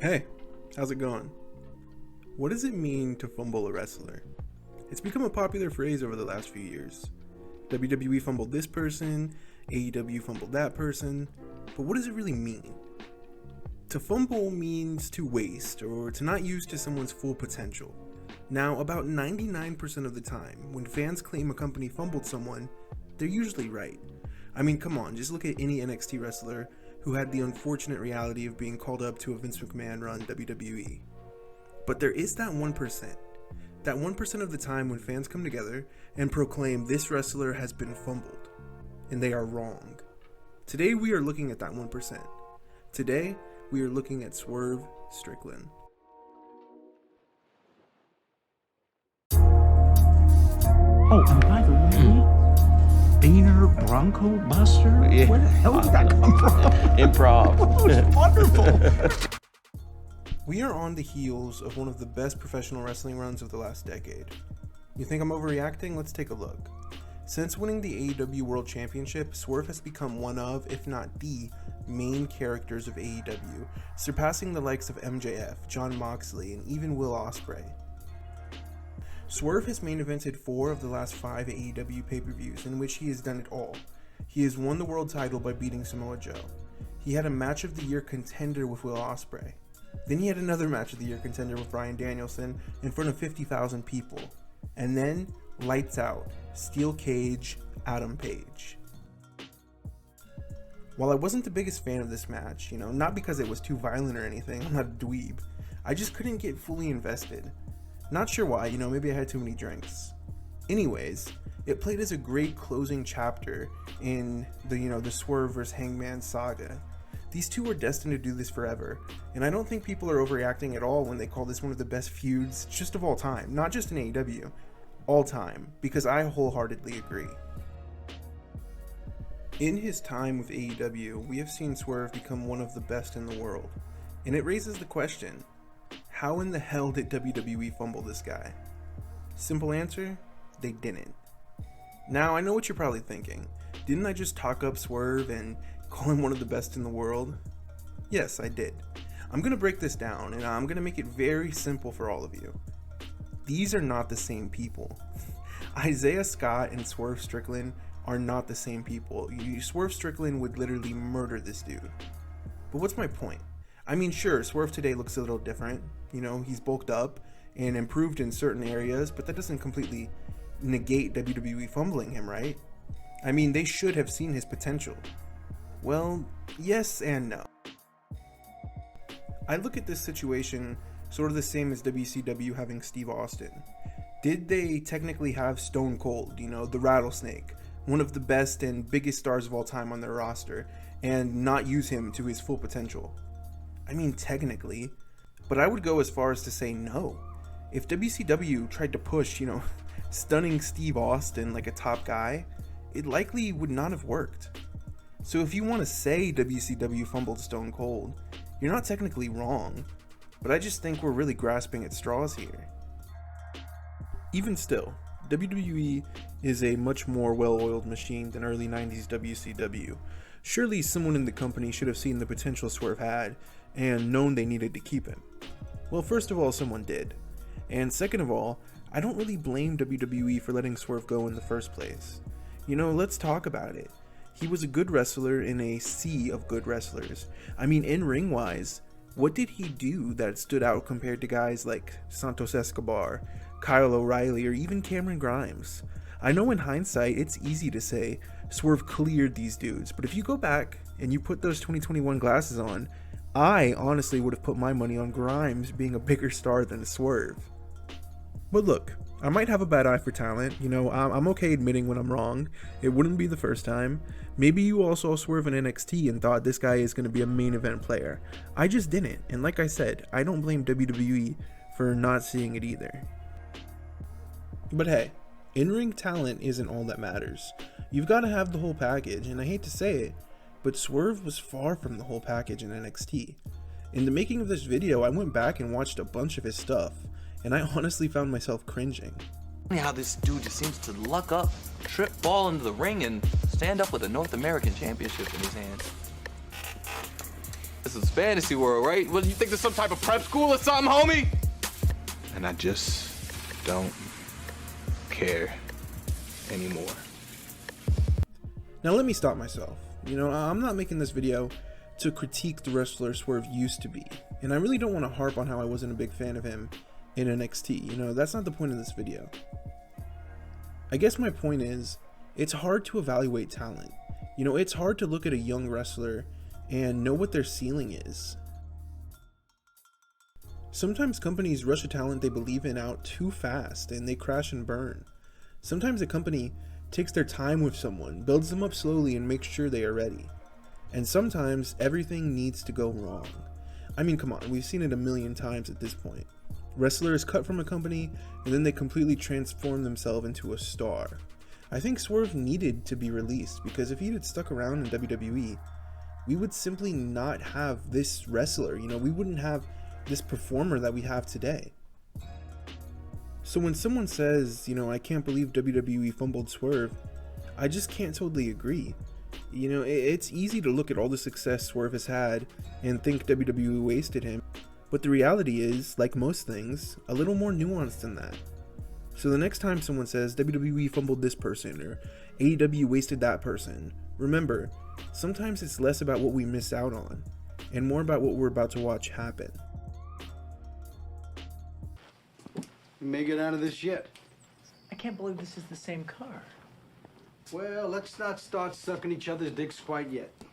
Hey, how's it going? What does it mean to fumble a wrestler? It's become a popular phrase over the last few years. WWE fumbled this person, AEW fumbled that person, but what does it really mean? To fumble means to waste or to not use to someone's full potential. Now, about 99% of the time, when fans claim a company fumbled someone, they're usually right. I mean, come on, just look at any NXT wrestler who had the unfortunate reality of being called up to a Vince McMahon-run WWE. But there is that 1%. That 1% of the time when fans come together and proclaim this wrestler has been fumbled. And they are wrong. Today we are looking at that 1%. Today we are looking at Swerve Strickland. Oh, and by the way, Boehner Bronco Buster? Yeah. Where the hell did that come from? Improv. That was wonderful. We are on the heels of one of the best professional wrestling runs of the last decade. You think I'm overreacting? Let's take a look. Since winning the AEW World Championship, Swerve has become one of, if not the, main characters of AEW, surpassing the likes of MJF, Jon Moxley, and even Will Ospreay. Swerve has main evented 4 of the last 5 AEW pay-per-views in which he has done it all. He has won the world title by beating Samoa Joe. He had a match of the year contender with Will Ospreay. Then he had another match of the year contender with Bryan Danielson in front of 50,000 people. And then, lights out, steel cage, Adam Page. While I wasn't the biggest fan of this match, not because it was too violent or anything, I'm not a dweeb, I just couldn't get fully invested. Not sure why, maybe I had too many drinks. Anyways, it played as a great closing chapter in the Swerve vs. Hangman saga. These two are destined to do this forever, and I don't think people are overreacting at all when they call this one of the best feuds just of all time, not just in AEW, all time, because I wholeheartedly agree. In his time with AEW, we have seen Swerve become one of the best in the world, and it raises the question, how in the hell did WWE fumble this guy? Simple answer, they didn't. Now, I know what you're probably thinking. Didn't I just talk up Swerve and call him one of the best in the world? Yes, I did. I'm going to break this down, and I'm going to make it very simple for all of you. These are not the same people. Isaiah Scott and Swerve Strickland are not the same people. Swerve Strickland would literally murder this dude. But what's my point? I mean, sure, Swerve today looks a little different. He's bulked up and improved in certain areas, but that doesn't completely negate WWE fumbling him, right? I mean, they should have seen his potential. Well, yes and no. I look at this situation sort of the same as WCW having Steve Austin. Did they technically have Stone Cold, the Rattlesnake, one of the best and biggest stars of all time on their roster, and not use him to his full potential? I mean, technically, but I would go as far as to say no. If WCW tried to push, stunning Steve Austin like a top guy, it likely would not have worked. So if you want to say WCW fumbled Stone Cold, you're not technically wrong, but I just think we're really grasping at straws here. Even still, WWE is a much more well-oiled machine than early 90s WCW. Surely someone in the company should have seen the potential Swerve had and known they needed to keep him. Well, first of all, someone did. And second of all, I don't really blame WWE for letting Swerve go in the first place. Let's talk about it. He was a good wrestler in a sea of good wrestlers. I mean, in-ring wise, what did he do that stood out compared to guys like Santos Escobar, Kyle O'Reilly, or even Cameron Grimes? I know in hindsight, it's easy to say Swerve cleared these dudes, but if you go back and you put those 2021 glasses on, I honestly would have put my money on Grimes being a bigger star than Swerve. But look, I might have a bad eye for talent, I'm okay admitting when I'm wrong. It wouldn't be the first time. Maybe you all saw Swerve in NXT and thought this guy is going to be a main event player. I just didn't, and like I said, I don't blame WWE for not seeing it either. But hey, in-ring talent isn't all that matters. You've got to have the whole package, and I hate to say it, but Swerve was far from the whole package in NXT. In the making of this video, I went back and watched a bunch of his stuff, and I honestly found myself cringing. Funny how this dude just seems to luck up, trip, fall into the ring, and stand up with a North American Championship in his hands. This is fantasy world, right? What, you think there's some type of prep school or something, homie? And I just don't care anymore. Now let me stop myself. You know, I'm not making this video to critique the wrestler Swerve used to be, and I really don't want to harp on how I wasn't a big fan of him in NXT. You know, that's not the point of this video. I guess my point is, it's hard to evaluate talent. You know, it's hard to look at a young wrestler and know what their ceiling is. Sometimes companies rush a talent they believe in out too fast and they crash and burn. Sometimes a company takes their time with someone, builds them up slowly and makes sure they are ready. And sometimes everything needs to go wrong. I mean, come on, we've seen it a million times at this point. Wrestlers cut from a company and then they completely transform themselves into a star. I think Swerve needed to be released because if he had stuck around in WWE, we would simply not have this wrestler. You know, we wouldn't have this performer that we have today. So when someone says, you know, I can't believe WWE fumbled Swerve, I just can't totally agree. You know, it's easy to look at all the success Swerve has had and think WWE wasted him, but the reality is, like most things, a little more nuanced than that. So the next time someone says WWE fumbled this person or AEW wasted that person, remember, sometimes it's less about what we miss out on and more about what we're about to watch happen. We may get out of this yet. I can't believe this is the same car. Well, let's not start sucking each other's dicks quite yet.